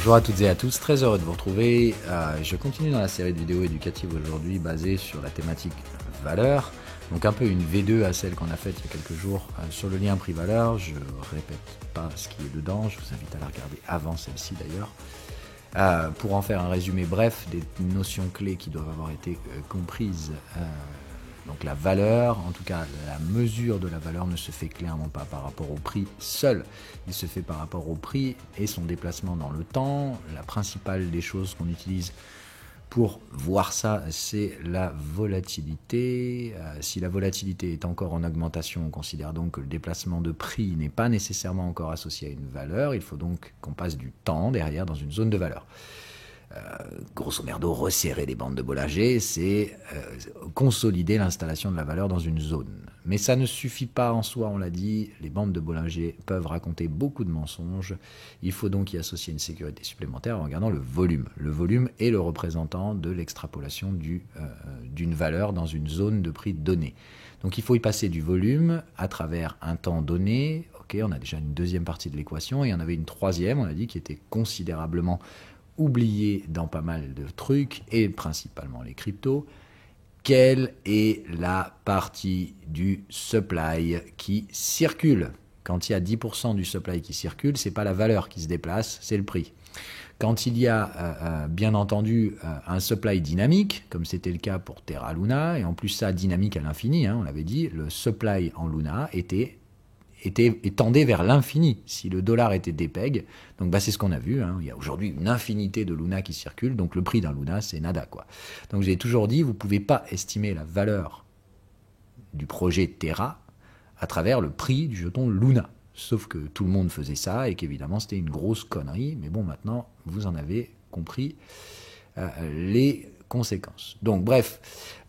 Bonjour à toutes et à tous, très heureux de vous retrouver. Je continue dans la série de vidéos éducatives aujourd'hui basée sur la thématique valeur. Donc un peu une V2 à celle qu'on a faite il y a quelques jours sur le lien prix-valeur. Je répète pas ce qui est dedans, je vous invite à la regarder avant celle-ci d'ailleurs. Pour en faire un résumé bref des notions clés qui doivent avoir été comprises. Donc la valeur, en tout cas la mesure de la valeur ne se fait clairement pas par rapport au prix seul. Il se fait par rapport au prix et son déplacement dans le temps. La principale des choses qu'on utilise pour voir ça, c'est la volatilité. Si la volatilité est encore en augmentation, on considère donc que le déplacement de prix n'est pas nécessairement encore associé à une valeur. Il faut donc qu'on passe du temps derrière dans une zone de valeur. Grosso merdo, resserrer les bandes de Bollinger, c'est consolider l'installation de la valeur dans une zone. Mais ça ne suffit pas en soi, on l'a dit, les bandes de Bollinger peuvent raconter beaucoup de mensonges. Il faut donc y associer une sécurité supplémentaire en regardant le volume. Le volume est le représentant de l'extrapolation d'une valeur dans une zone de prix donnée. Donc il faut y passer du volume à travers un temps donné. Ok, on a déjà une deuxième partie de l'équation et il y en avait une troisième, on a dit, qui était considérablement oublié dans pas mal de trucs, et principalement les cryptos. Quelle est la partie du supply qui circule? Quand il y a 10% du supply qui circule, c'est pas la valeur qui se déplace, c'est le prix. Quand il y a bien entendu un supply dynamique, comme c'était le cas pour Terra Luna, et en plus ça dynamique à l'infini, on l'avait dit, le supply en Luna tendait vers l'infini. Si le dollar était dépeg, donc c'est ce qu'on a vu, il y a aujourd'hui une infinité de Luna qui circulent, donc le prix d'un Luna c'est nada quoi. Donc j'ai toujours dit, vous ne pouvez pas estimer la valeur du projet Terra à travers le prix du jeton Luna, sauf que tout le monde faisait ça et qu'évidemment c'était une grosse connerie, mais bon, maintenant vous en avez compris les conséquences. Donc bref,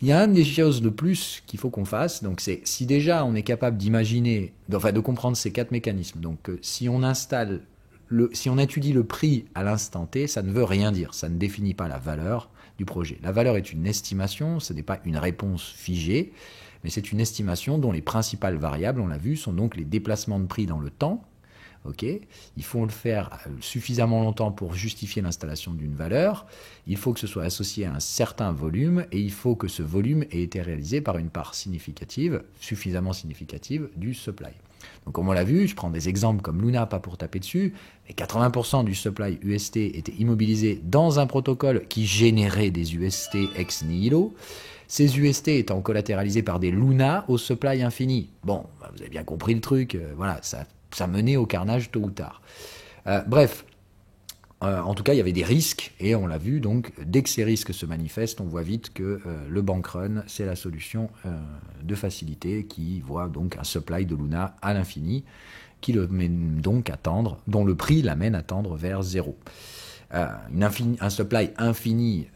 il y a une des choses de plus qu'il faut qu'on fasse, donc c'est si déjà on est capable d'imaginer, de comprendre ces quatre mécanismes, donc si on installe, si on étudie le prix à l'instant T, ça ne veut rien dire, ça ne définit pas la valeur du projet. La valeur est une estimation, ce n'est pas une réponse figée, mais c'est une estimation dont les principales variables, on l'a vu, sont donc les déplacements de prix dans le temps. Okay, il faut le faire suffisamment longtemps pour justifier l'installation d'une valeur, il faut que ce soit associé à un certain volume et il faut que ce volume ait été réalisé par une part significative, suffisamment significative du supply. Donc comme on l'a vu, je prends des exemples comme Luna, pas pour taper dessus, mais 80% du supply UST était immobilisé dans un protocole qui générait des UST ex nihilo. Ces UST étant collatéralisés par des Luna au supply infini. Bon, vous avez bien compris le truc, voilà, ça menait au carnage tôt ou tard. Bref, en tout cas, il y avait des risques, et on l'a vu, donc dès que ces risques se manifestent, on voit vite que le bank run, c'est la solution de facilité qui voit donc un supply de Luna à l'infini, qui le mène donc à tendre, dont le prix l'amène à tendre vers zéro. Un supply infini,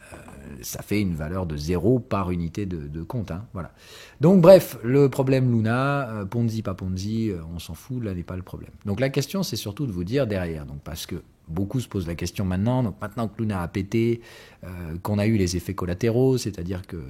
ça fait une valeur de 0 par unité de compte. Voilà. Donc bref, le problème Luna, Ponzi, pas Ponzi, on s'en fout, là n'est pas le problème. Donc la question, c'est surtout de vous dire derrière, donc parce que beaucoup se posent la question maintenant, donc maintenant que Luna a pété, qu'on a eu les effets collatéraux, c'est-à-dire que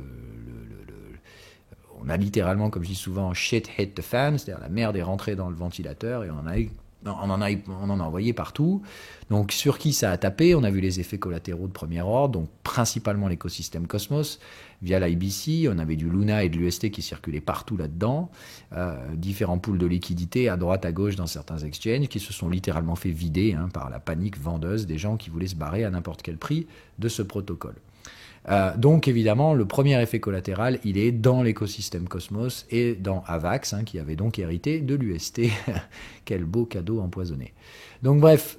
on a littéralement, comme je dis souvent, shit hit the fan, c'est-à-dire la merde est rentrée dans le ventilateur et on en a envoyé partout. Donc sur qui ça a tapé? On a vu les effets collatéraux de premier ordre, donc principalement l'écosystème Cosmos, via l'IBC. On avait du Luna et de l'UST qui circulaient partout là-dedans. Différents pools de liquidités à droite, à gauche dans certains exchanges qui se sont littéralement fait vider par la panique vendeuse des gens qui voulaient se barrer à n'importe quel prix de ce protocole. Donc évidemment, le premier effet collatéral, il est dans l'écosystème Cosmos et dans Avax, qui avait donc hérité de l'UST. Quel beau cadeau empoisonné. Donc bref,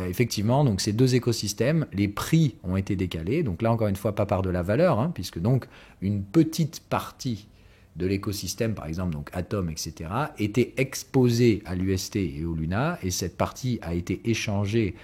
effectivement, donc ces deux écosystèmes, les prix ont été décalés. Donc là, encore une fois, pas par de la valeur, puisque donc une petite partie de l'écosystème, par exemple, donc Atom, etc., était exposée à l'UST et au Luna, et cette partie a été échangée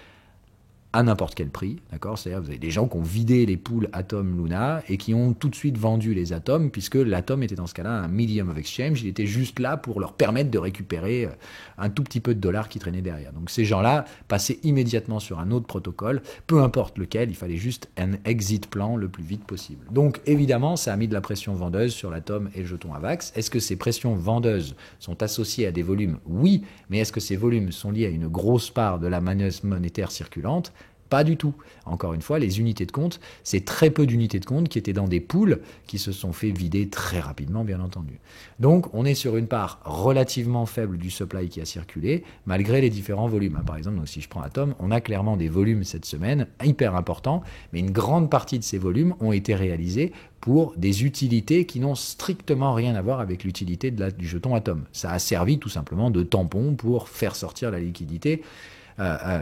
à n'importe quel prix, d'accord? C'est-à-dire vous avez des gens qui ont vidé les pools Atom Luna et qui ont tout de suite vendu les atomes, puisque l'atome était dans ce cas-là un medium of exchange, il était juste là pour leur permettre de récupérer un tout petit peu de dollars qui traînaient derrière. Donc ces gens-là passaient immédiatement sur un autre protocole, peu importe lequel, il fallait juste un exit plan le plus vite possible. Donc évidemment, ça a mis de la pression vendeuse sur l'atome et le jeton Avax. Est-ce que ces pressions vendeuses sont associées à des volumes? Oui, mais est-ce que ces volumes sont liés à une grosse part de la manne monétaire circulante? Pas du tout. Encore une fois, les unités de compte, c'est très peu d'unités de compte qui étaient dans des pools qui se sont fait vider très rapidement, bien entendu. Donc, on est sur une part relativement faible du supply qui a circulé, malgré les différents volumes. Par exemple, donc, si je prends Atom, on a clairement des volumes cette semaine hyper importants, mais une grande partie de ces volumes ont été réalisés pour des utilités qui n'ont strictement rien à voir avec l'utilité du jeton Atom. Ça a servi tout simplement de tampon pour faire sortir la liquidité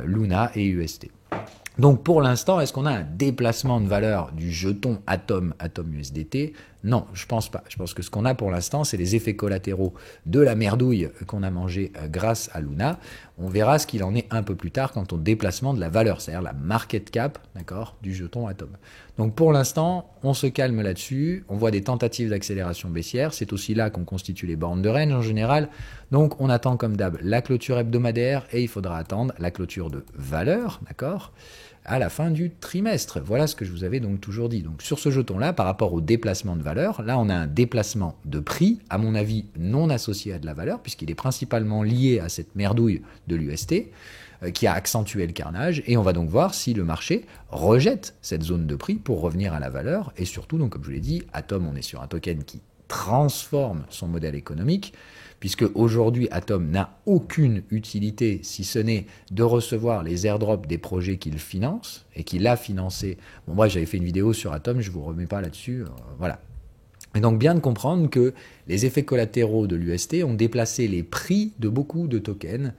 Luna et UST. Donc pour l'instant, est-ce qu'on a un déplacement de valeur du jeton Atom USDT? Non, je pense pas. Je pense que ce qu'on a pour l'instant, c'est les effets collatéraux de la merdouille qu'on a mangée grâce à Luna. On verra ce qu'il en est un peu plus tard quant au déplacement de la valeur, c'est-à-dire la market cap, d'accord, du jeton Atom. Donc pour l'instant, on se calme là-dessus. On voit des tentatives d'accélération baissière. C'est aussi là qu'on constitue les bornes de range en général. Donc on attend comme d'hab la clôture hebdomadaire et il faudra attendre la clôture de valeur, d'accord, à la fin du trimestre. Voilà ce que je vous avais donc toujours dit. Donc sur ce jeton-là, par rapport au déplacement de valeur, là on a un déplacement de prix, à mon avis non associé à de la valeur, puisqu'il est principalement lié à cette merdouille de l'UST, qui a accentué le carnage, et on va donc voir si le marché rejette cette zone de prix pour revenir à la valeur, et surtout, donc comme je vous l'ai dit, Atom, on est sur un token qui transforme son modèle économique, puisque aujourd'hui Atom n'a aucune utilité si ce n'est de recevoir les airdrops des projets qu'il finance et qu'il a financé. Bon, moi j'avais fait une vidéo sur Atom, je ne vous remets pas là-dessus, voilà. Et donc bien de comprendre que les effets collatéraux de l'UST ont déplacé les prix de beaucoup de tokens,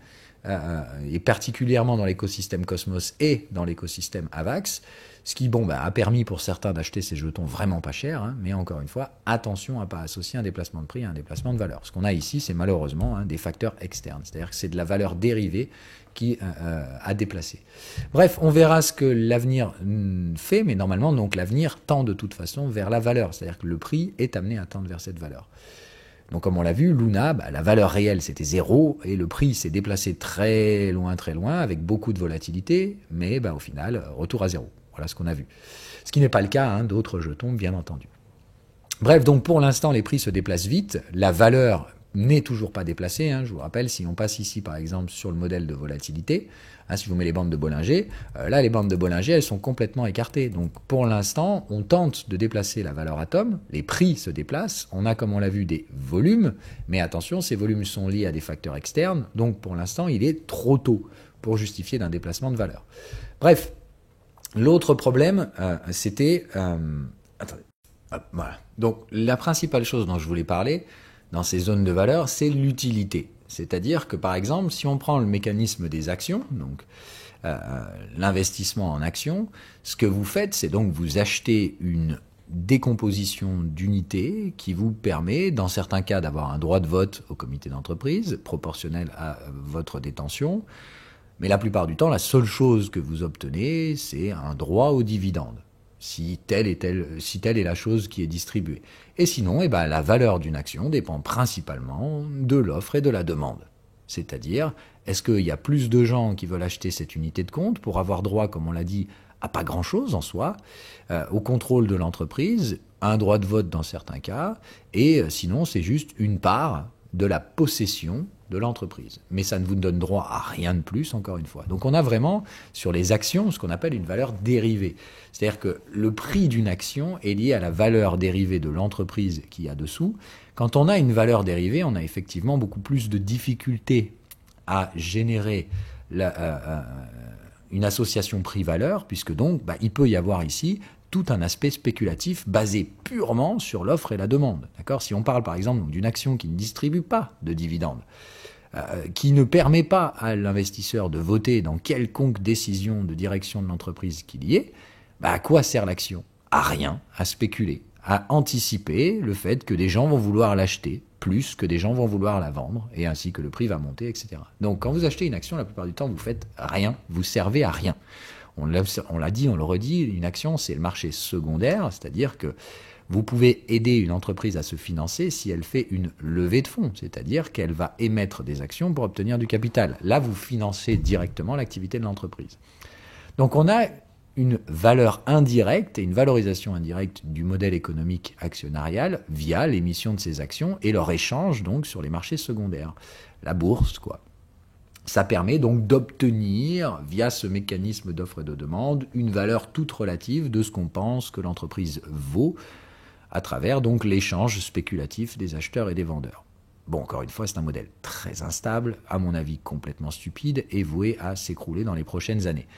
et particulièrement dans l'écosystème Cosmos et dans l'écosystème AVAX, ce qui a permis pour certains d'acheter ces jetons vraiment pas chers, hein, mais encore une fois, attention à ne pas associer un déplacement de prix à un déplacement de valeur. Ce qu'on a ici, c'est malheureusement des facteurs externes, c'est-à-dire que c'est de la valeur dérivée qui a déplacé. Bref, on verra ce que l'avenir fait, mais normalement, donc l'avenir tend de toute façon vers la valeur, c'est-à-dire que le prix est amené à tendre vers cette valeur. Donc comme on l'a vu, Luna, la valeur réelle c'était 0 et le prix s'est déplacé très loin avec beaucoup de volatilité, mais au final, retour à 0. Voilà ce qu'on a vu. Ce qui n'est pas le cas d'autres jetons, bien entendu. Bref, donc pour l'instant, les prix se déplacent vite. La valeur n'est toujours pas déplacée. Je vous rappelle, si on passe ici, par exemple, sur le modèle de volatilité, si je vous mets les bandes de Bollinger, là, les bandes de Bollinger, elles sont complètement écartées. Donc pour l'instant, on tente de déplacer la valeur Atom. Les prix se déplacent. On a, comme on l'a vu, des volumes. Mais attention, ces volumes sont liés à des facteurs externes. Donc pour l'instant, il est trop tôt pour justifier d'un déplacement de valeur. Bref. L'autre problème, c'était... attendez. Voilà. Donc, la principale chose dont je voulais parler dans ces zones de valeur, c'est l'utilité. C'est-à-dire que, par exemple, si on prend le mécanisme des actions, donc l'investissement en actions, ce que vous faites, c'est donc vous achetez une décomposition d'unités qui vous permet, dans certains cas, d'avoir un droit de vote au comité d'entreprise, proportionnel à votre détention. Mais la plupart du temps, la seule chose que vous obtenez, c'est un droit au dividende, si telle est la chose qui est distribuée. Et sinon, la valeur d'une action dépend principalement de l'offre et de la demande. C'est-à-dire, est-ce qu'il y a plus de gens qui veulent acheter cette unité de compte pour avoir droit, comme on l'a dit, à pas grand-chose en soi, au contrôle de l'entreprise, un droit de vote dans certains cas, et sinon, c'est juste une part de la possession de l'entreprise. Mais ça ne vous donne droit à rien de plus, encore une fois. Donc on a vraiment, sur les actions, ce qu'on appelle une valeur dérivée. C'est-à-dire que le prix d'une action est lié à la valeur dérivée de l'entreprise qu'il y a dessous. Quand on a une valeur dérivée, on a effectivement beaucoup plus de difficultés à générer une association prix-valeur, puisque donc il peut y avoir ici tout un aspect spéculatif basé purement sur l'offre et la demande. D'accord ? Si on parle par exemple d'une action qui ne distribue pas de dividendes, qui ne permet pas à l'investisseur de voter dans quelconque décision de direction de l'entreprise qu'il y ait, à quoi sert l'action ? À rien, à spéculer, à anticiper le fait que des gens vont vouloir l'acheter plus que des gens vont vouloir la vendre, et ainsi que le prix va monter, etc. Donc quand vous achetez une action, la plupart du temps, vous faites rien, vous servez à rien. On l'a dit, on le redit, une action, c'est le marché secondaire, c'est-à-dire que vous pouvez aider une entreprise à se financer si elle fait une levée de fonds, c'est-à-dire qu'elle va émettre des actions pour obtenir du capital. Là, vous financez directement l'activité de l'entreprise. Donc on a une valeur indirecte et une valorisation indirecte du modèle économique actionnarial via l'émission de ces actions et leur échange donc sur les marchés secondaires, la bourse, quoi. Ça permet donc d'obtenir, via ce mécanisme d'offre et de demande, une valeur toute relative de ce qu'on pense que l'entreprise vaut, à travers donc l'échange spéculatif des acheteurs et des vendeurs. Bon, encore une fois, c'est un modèle très instable, à mon avis complètement stupide, et voué à s'écrouler dans les prochaines années.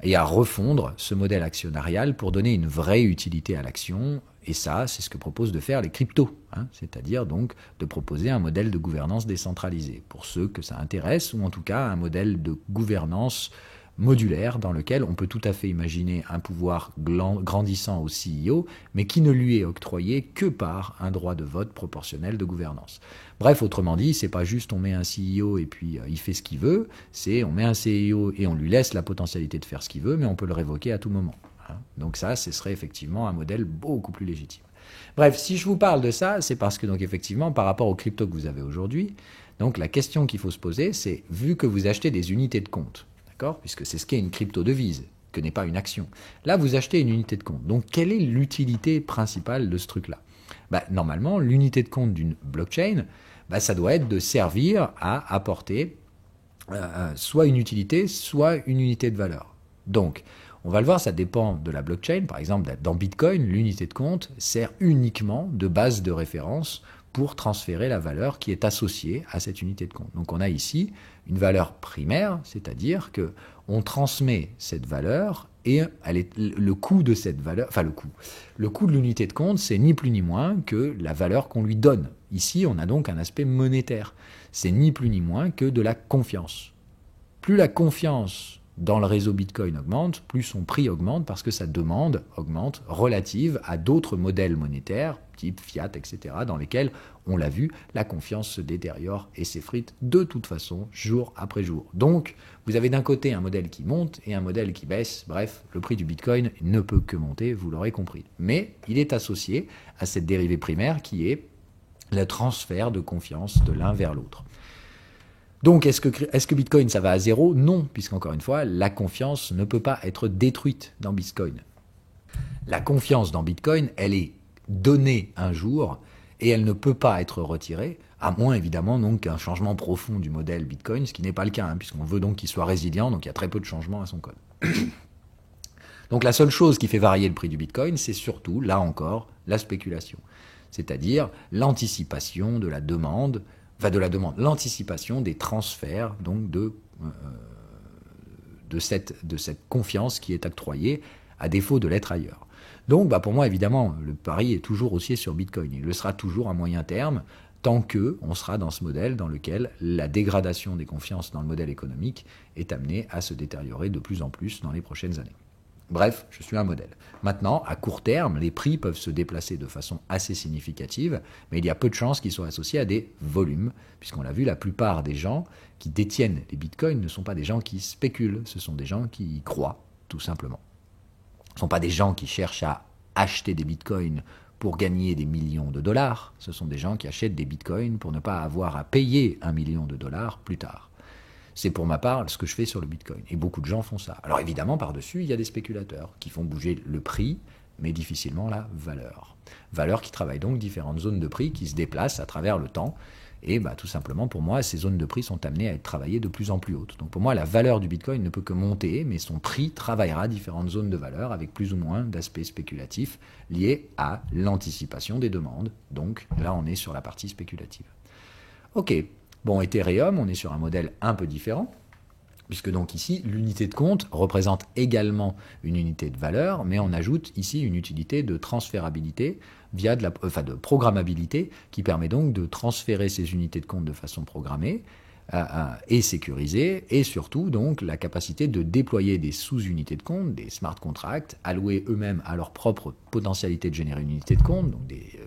Et à refondre ce modèle actionnarial pour donner une vraie utilité à l'action, et ça, c'est ce que proposent de faire les cryptos, c'est-à-dire donc de proposer un modèle de gouvernance décentralisée, pour ceux que ça intéresse, ou en tout cas un modèle de gouvernance modulaire dans lequel on peut tout à fait imaginer un pouvoir grandissant au CEO, mais qui ne lui est octroyé que par un droit de vote proportionnel de gouvernance. Bref, autrement dit, c'est pas juste on met un CEO et puis il fait ce qu'il veut, c'est on met un CEO et on lui laisse la potentialité de faire ce qu'il veut, mais on peut le révoquer à tout moment. Donc ça, ce serait effectivement un modèle beaucoup plus légitime. Bref, si je vous parle de ça, c'est parce que donc effectivement, par rapport aux cryptos que vous avez aujourd'hui, donc la question qu'il faut se poser, c'est vu que vous achetez des unités de compte, puisque c'est ce qu'est une crypto-devise, que n'est pas une action. Là, vous achetez une unité de compte. Donc, quelle est l'utilité principale de ce truc-là ? Normalement, l'unité de compte d'une blockchain, ça doit être de servir à apporter soit une utilité, soit une unité de valeur. Donc, on va le voir, ça dépend de la blockchain. Par exemple, dans Bitcoin, l'unité de compte sert uniquement de base de référence pour transférer la valeur qui est associée à cette unité de compte. Donc on a ici une valeur primaire, c'est-à-dire que on transmet cette valeur et le coût de cette valeur, enfin le coût de l'unité de compte, c'est ni plus ni moins que la valeur qu'on lui donne. Ici, on a donc un aspect monétaire. C'est ni plus ni moins que de la confiance. Plus la confiance dans le réseau Bitcoin augmente, plus son prix augmente parce que sa demande augmente relative à d'autres modèles monétaires, type fiat, etc., dans lesquels, on l'a vu, la confiance se détériore et s'effrite de toute façon, jour après jour. Donc, vous avez d'un côté un modèle qui monte et un modèle qui baisse. Bref, le prix du Bitcoin ne peut que monter, vous l'aurez compris. Mais il est associé à cette dérivée primaire qui est le transfert de confiance de l'un vers l'autre. Donc, est-ce que Bitcoin, ça va à zéro ? Non, puisqu'encore une fois, la confiance ne peut pas être détruite dans Bitcoin. La confiance dans Bitcoin, elle est donnée un jour et elle ne peut pas être retirée, à moins évidemment donc qu'un changement profond du modèle Bitcoin, ce qui n'est pas le cas, puisqu'on veut donc qu'il soit résilient, donc il y a très peu de changements à son code. Donc la seule chose qui fait varier le prix du Bitcoin, c'est surtout, là encore, la spéculation, c'est-à-dire l'anticipation de la demande, l'anticipation des transferts donc de cette confiance qui est octroyée à défaut de l'être ailleurs. Donc pour moi évidemment le pari est toujours haussier sur Bitcoin, il le sera toujours à moyen terme tant qu'on sera dans ce modèle dans lequel la dégradation des confiances dans le modèle économique est amenée à se détériorer de plus en plus dans les prochaines années. Bref, je suis un modèle. Maintenant, à court terme, les prix peuvent se déplacer de façon assez significative, mais il y a peu de chances qu'ils soient associés à des volumes, puisqu'on l'a vu, la plupart des gens qui détiennent les bitcoins ne sont pas des gens qui spéculent, ce sont des gens qui y croient, tout simplement. Ce ne sont pas des gens qui cherchent à acheter des bitcoins pour gagner des millions de dollars, ce sont des gens qui achètent des bitcoins pour ne pas avoir à payer $1 million plus tard. C'est pour ma part ce que je fais sur le Bitcoin. Et beaucoup de gens font ça. Alors évidemment, par-dessus, il y a des spéculateurs qui font bouger le prix, mais difficilement la valeur. Valeur qui travaille donc différentes zones de prix qui se déplacent à travers le temps. Et tout simplement, pour moi, ces zones de prix sont amenées à être travaillées de plus en plus hautes. Donc pour moi, la valeur du Bitcoin ne peut que monter, mais son prix travaillera différentes zones de valeur avec plus ou moins d'aspects spéculatifs liés à l'anticipation des demandes. Donc là, on est sur la partie spéculative. Ok. Bon, Ethereum, on est sur un modèle un peu différent, puisque donc ici, l'unité de compte représente également une unité de valeur, mais on ajoute ici une utilité de transférabilité via de programmabilité, qui permet donc de transférer ces unités de compte de façon programmée et sécurisée, et surtout donc la capacité de déployer des sous-unités de compte, des smart contracts, alloués eux-mêmes à leur propre potentialité de générer une unité de compte, donc des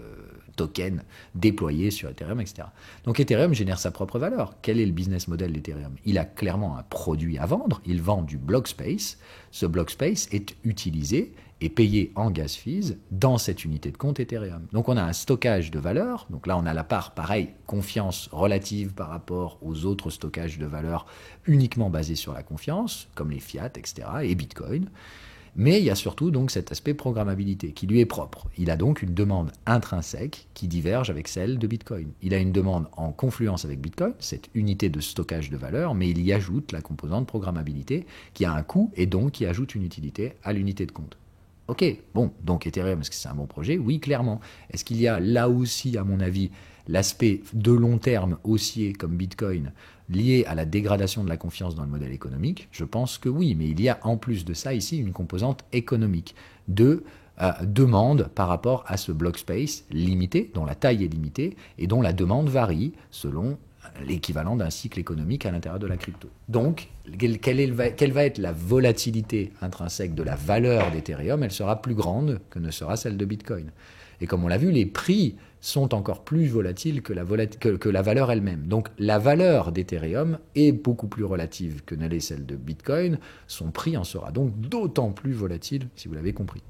tokens déployés sur Ethereum, etc. Donc Ethereum génère sa propre valeur. Quel est le business model d'Ethereum ? Il a clairement un produit à vendre, il vend du block space. Ce block space est utilisé et payé en gas fees dans cette unité de compte Ethereum. Donc on a un stockage de valeur, donc là on a la part, pareil, confiance relative par rapport aux autres stockages de valeur uniquement basés sur la confiance, comme les fiat, etc., et Bitcoin. Mais il y a surtout donc cet aspect programmabilité qui lui est propre. Il a donc une demande intrinsèque qui diverge avec celle de Bitcoin. Il a une demande en confluence avec Bitcoin, cette unité de stockage de valeur, mais il y ajoute la composante programmabilité qui a un coût et donc qui ajoute une utilité à l'unité de compte. Ok, bon, donc Ethereum, est-ce que c'est un bon projet? Oui, clairement. Est-ce qu'il y a là aussi, à mon avis, l'aspect de long terme haussier comme Bitcoin lié à la dégradation de la confiance dans le modèle économique? Je pense que oui, mais il y a en plus de ça ici une composante économique de demande par rapport à ce block space limité, dont la taille est limitée et dont la demande varie selon l'équivalent d'un cycle économique à l'intérieur de la crypto. Donc, quelle va être la volatilité intrinsèque de la valeur d'Ethereum? Elle sera plus grande que ne sera celle de Bitcoin. Et comme on l'a vu, les prix sont encore plus volatiles que la valeur elle-même. Donc la valeur d'Ethereum est beaucoup plus relative que ne l'est celle de Bitcoin. Son prix en sera donc d'autant plus volatile, si vous l'avez compris.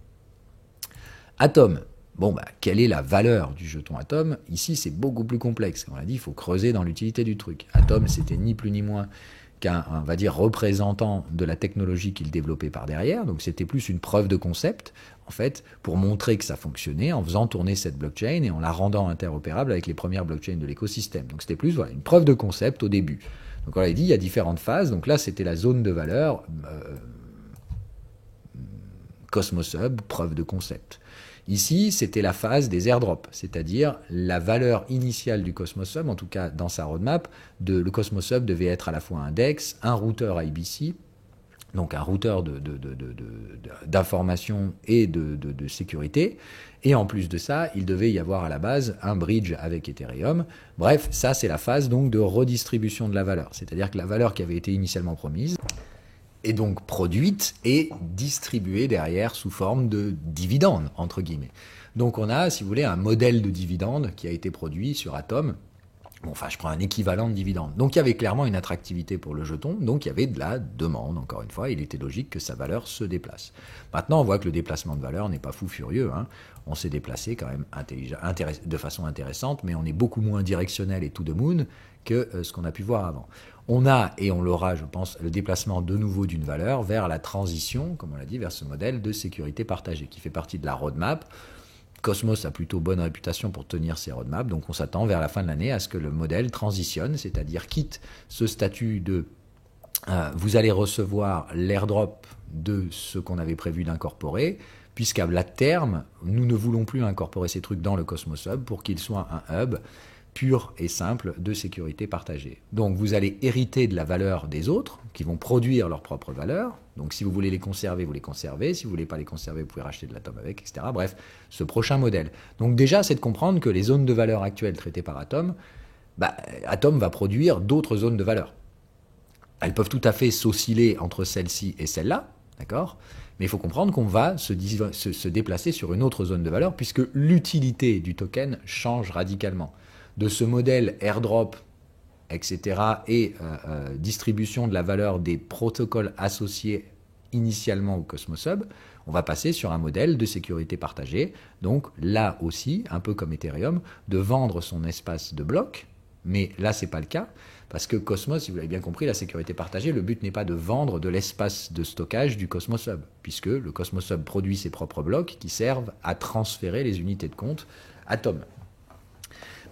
Atom. Bon, quelle est la valeur du jeton Atom? Ici, c'est beaucoup plus complexe. Comme on l'a dit, il faut creuser dans l'utilité du truc. Atom, c'était ni plus ni moins qu'un, on va dire, représentant de la technologie qu'il développait par derrière. Donc, c'était plus une preuve de concept, en fait, pour montrer que ça fonctionnait en faisant tourner cette blockchain et en la rendant interopérable avec les premières blockchains de l'écosystème. Donc, c'était plus une preuve de concept au début. Donc, on l'a dit, il y a différentes phases. Donc là, c'était la zone de valeur Cosmos Hub, preuve de concept. Ici, c'était la phase des airdrops, c'est-à-dire la valeur initiale du Cosmos Hub, en tout cas dans sa roadmap, le Cosmos Hub devait être à la fois un DEX, un routeur IBC, donc un routeur d'information et de sécurité, et en plus de ça, il devait y avoir à la base un bridge avec Ethereum. Bref, ça c'est la phase donc de redistribution de la valeur, c'est-à-dire que la valeur qui avait été initialement promise est donc produite et distribuée derrière sous forme de dividendes, entre guillemets. Donc on a, si vous voulez, un modèle de dividende qui a été produit sur Atom. Bon, enfin, je prends un équivalent de dividende. Donc il y avait clairement une attractivité pour le jeton, donc il y avait de la demande, encore une fois, il était logique que sa valeur se déplace. Maintenant, on voit que le déplacement de valeur n'est pas fou furieux, hein. On s'est déplacé quand même de façon intéressante, mais on est beaucoup moins directionnel et to the moon que ce qu'on a pu voir avant. On a, et on l'aura, je pense, le déplacement de nouveau d'une valeur vers la transition, comme on l'a dit, vers ce modèle de sécurité partagée, qui fait partie de la roadmap. Cosmos a plutôt bonne réputation pour tenir ses roadmaps, donc on s'attend vers la fin de l'année à ce que le modèle transitionne, c'est-à-dire quitte ce statut de vous allez recevoir l'airdrop de ce qu'on avait prévu d'incorporer, puisqu'à la terme, nous ne voulons plus incorporer ces trucs dans le Cosmos Hub pour qu'il soit un hub pur et simple de sécurité partagée. Donc vous allez hériter de la valeur des autres, qui vont produire leur propre valeur. Donc si vous voulez les conserver, vous les conservez. Si vous ne voulez pas les conserver, vous pouvez racheter de l'Atom avec, etc. Bref, ce prochain modèle. Donc déjà, c'est de comprendre que les zones de valeur actuelles traitées par Atom, Atom va produire d'autres zones de valeur. Elles peuvent tout à fait s'osciller entre celle-ci et celle-là, d'accord ? Mais il faut comprendre qu'on va se déplacer sur une autre zone de valeur, puisque l'utilité du token change radicalement. De ce modèle airdrop, etc., et distribution de la valeur des protocoles associés initialement au Cosmos Hub, on va passer sur un modèle de sécurité partagée. Donc là aussi, un peu comme Ethereum, de vendre son espace de bloc, mais là c'est pas le cas, parce que Cosmos, si vous l'avez bien compris, la sécurité partagée, le but n'est pas de vendre de l'espace de stockage du Cosmos Hub, puisque le Cosmos Hub produit ses propres blocs qui servent à transférer les unités de compte Atom.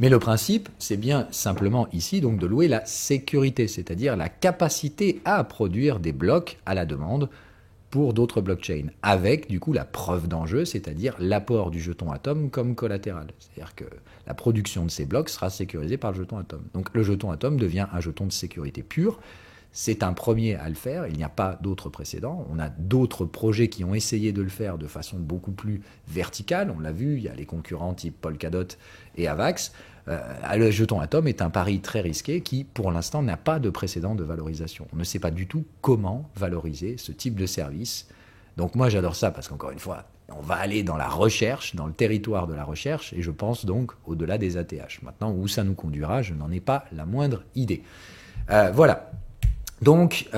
Mais le principe, c'est bien simplement ici donc de louer la sécurité, c'est-à-dire la capacité à produire des blocs à la demande pour d'autres blockchains, avec du coup la preuve d'enjeu, c'est-à-dire l'apport du jeton Atom comme collatéral. C'est-à-dire que la production de ces blocs sera sécurisée par le jeton Atom. Donc le jeton Atom devient un jeton de sécurité pure. C'est un premier à le faire, il n'y a pas d'autres précédents. On a d'autres projets qui ont essayé de le faire de façon beaucoup plus verticale. On l'a vu, il y a les concurrents type Polkadot et Avax. Le jeton Atom est un pari très risqué qui, pour l'instant, n'a pas de précédent de valorisation. On ne sait pas du tout comment valoriser ce type de service. Donc moi, j'adore ça parce qu'encore une fois, on va aller dans la recherche, dans le territoire de la recherche, et je pense donc au-delà des ATH. Maintenant, où ça nous conduira, je n'en ai pas la moindre idée. Voilà. Donc,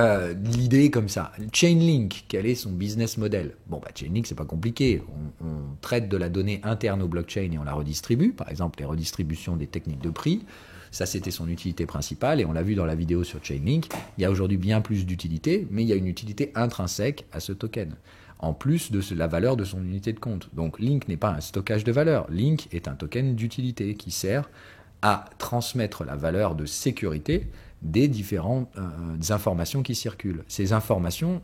l'idée est comme ça. Chainlink, quel est son business model? Bon, Chainlink, c'est pas compliqué. On traite de la donnée interne au blockchain et on la redistribue. Par exemple, les redistributions des techniques de prix. Ça, c'était son utilité principale et on l'a vu dans la vidéo sur Chainlink. Il y a aujourd'hui bien plus d'utilité, mais il y a une utilité intrinsèque à ce token. en plus de la valeur de son unité de compte. Donc Link n'est pas un stockage de valeur. Link est un token d'utilité qui sert à transmettre la valeur de sécurité des différentes informations qui circulent. Ces informations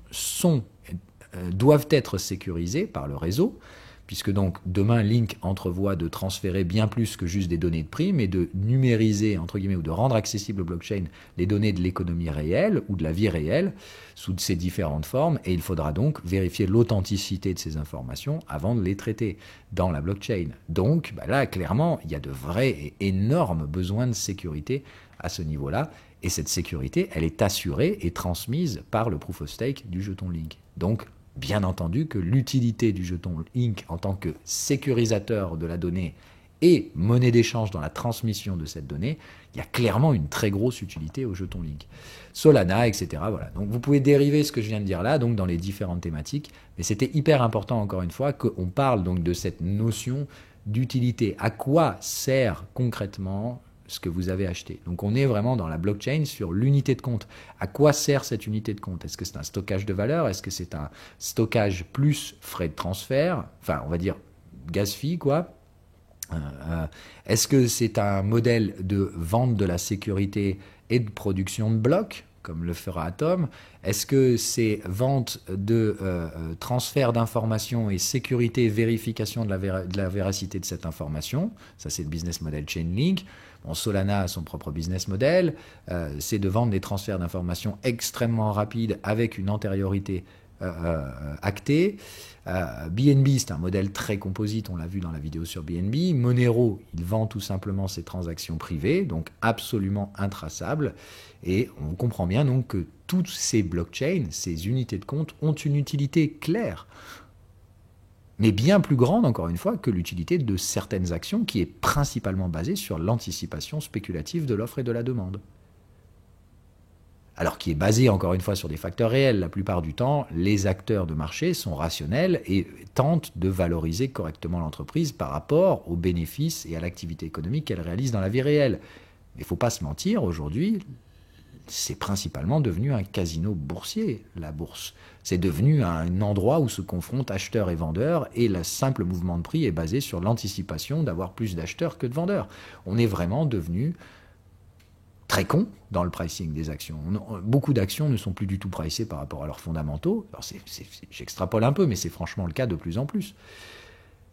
doivent être sécurisées par le réseau, puisque donc demain Link entrevoit de transférer bien plus que juste des données de prix, mais de numériser, entre guillemets, ou de rendre accessible au blockchain les données de l'économie réelle ou de la vie réelle sous ces différentes formes, et il faudra donc vérifier l'authenticité de ces informations avant de les traiter dans la blockchain. Donc là, clairement, il y a de vrais et énormes besoins de sécurité à ce niveau-là, et cette sécurité, elle est assurée et transmise par le proof of stake du jeton Link. Donc, bien entendu que l'utilité du jeton Link en tant que sécurisateur de la donnée et monnaie d'échange dans la transmission de cette donnée, il y a clairement une très grosse utilité au jeton Link. Solana, etc. Voilà. Donc vous pouvez dériver ce que je viens de dire là, donc dans les différentes thématiques, mais c'était hyper important encore une fois qu'on parle donc de cette notion d'utilité. À quoi sert concrètement ce que vous avez acheté. Donc on est vraiment dans la blockchain sur l'unité de compte. À quoi sert cette unité de compte? Est-ce que c'est un stockage de valeur? Est-ce que c'est un stockage plus frais de transfert? Enfin, on va dire gas fee, quoi. Est-ce que c'est un modèle de vente de la sécurité et de production de blocs, comme le fera Atom? Est-ce que c'est vente de transfert d'informations et sécurité et vérification de la véracité de cette information? Ça, c'est le business model Chainlink. Bon, Solana a son propre business model. C'est de vendre des transferts d'informations extrêmement rapides avec une antériorité actée. BNB, c'est un modèle très composite, on l'a vu dans la vidéo sur BNB. Monero, il vend tout simplement ses transactions privées, donc absolument intraçables. Et on comprend bien donc que toutes ces blockchains, ces unités de compte, ont une utilité claire, mais bien plus grande, encore une fois, que l'utilité de certaines actions qui est principalement basée sur l'anticipation spéculative de l'offre et de la demande. Alors qui est basée, encore une fois, sur des facteurs réels. La plupart du temps, les acteurs de marché sont rationnels et tentent de valoriser correctement l'entreprise par rapport aux bénéfices et à l'activité économique qu'elle réalise dans la vie réelle. Mais il ne faut pas se mentir, aujourd'hui, c'est principalement devenu un casino boursier, la bourse. C'est devenu un endroit où se confrontent acheteurs et vendeurs, et le simple mouvement de prix est basé sur l'anticipation d'avoir plus d'acheteurs que de vendeurs. On est vraiment devenu très con dans le pricing des actions. Beaucoup d'actions ne sont plus du tout pricées par rapport à leurs fondamentaux. Alors j'extrapole un peu, mais c'est franchement le cas de plus en plus.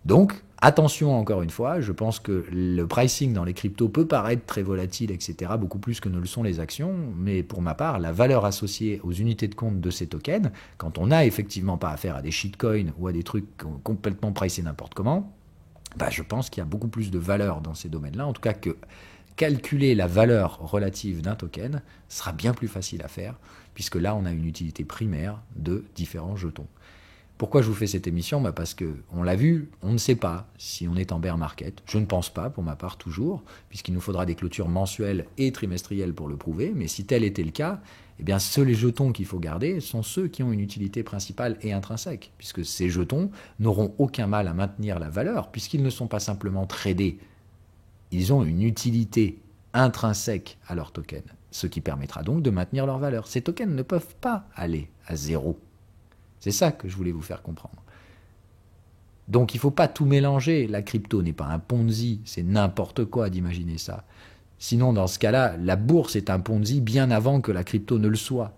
Donc, attention encore une fois, je pense que le pricing dans les cryptos peut paraître très volatile, etc., beaucoup plus que ne le sont les actions, mais pour ma part, la valeur associée aux unités de compte de ces tokens, quand on n'a effectivement pas affaire à des shitcoins ou à des trucs complètement pricés n'importe comment, je pense qu'il y a beaucoup plus de valeur dans ces domaines-là, en tout cas que calculer la valeur relative d'un token sera bien plus facile à faire, puisque là, on a une utilité primaire de différents jetons. Pourquoi je vous fais cette émission? Parce qu'on l'a vu, on ne sait pas si on est en bear market. Je ne pense pas, pour ma part, toujours, puisqu'il nous faudra des clôtures mensuelles et trimestrielles pour le prouver. Mais si tel était le cas, eh bien, les jetons qu'il faut garder sont ceux qui ont une utilité principale et intrinsèque, puisque ces jetons n'auront aucun mal à maintenir la valeur, puisqu'ils ne sont pas simplement tradés. Ils ont une utilité intrinsèque à leur token, ce qui permettra donc de maintenir leur valeur. Ces tokens ne peuvent pas aller à zéro. C'est ça que je voulais vous faire comprendre. Donc il ne faut pas tout mélanger. La crypto n'est pas un Ponzi, c'est n'importe quoi d'imaginer ça. Sinon, dans ce cas-là, la bourse est un Ponzi bien avant que la crypto ne le soit.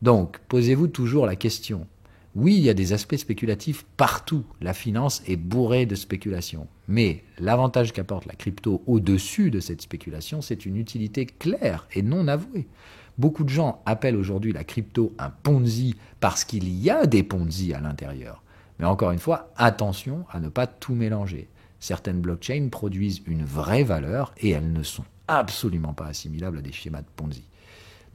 Donc, posez-vous toujours la question. Oui, il y a des aspects spéculatifs partout. La finance est bourrée de spéculation. Mais l'avantage qu'apporte la crypto au-dessus de cette spéculation, c'est une utilité claire et non avouée. Beaucoup de gens appellent aujourd'hui la crypto un Ponzi parce qu'il y a des Ponzi à l'intérieur. Mais encore une fois, attention à ne pas tout mélanger. Certaines blockchains produisent une vraie valeur et elles ne sont absolument pas assimilables à des schémas de Ponzi.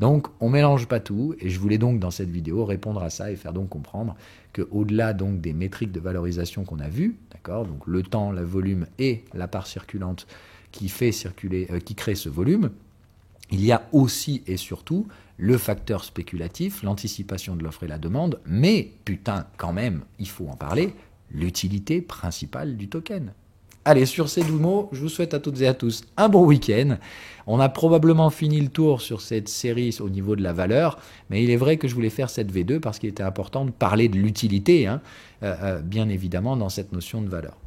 Donc, on ne mélange pas tout, et je voulais donc dans cette vidéo répondre à ça et faire donc comprendre qu'au-delà donc des métriques de valorisation qu'on a vues, d'accord, donc le temps, le volume et la part circulante qui fait circuler, qui crée ce volume, il y a aussi et surtout le facteur spéculatif, l'anticipation de l'offre et la demande, mais putain, quand même, il faut en parler, l'utilité principale du token. Allez, sur ces 12 mots, je vous souhaite à toutes et à tous un bon week-end. On a probablement fini le tour sur cette série au niveau de la valeur, mais il est vrai que je voulais faire cette V2 parce qu'il était important de parler de l'utilité, hein, bien évidemment, dans cette notion de valeur.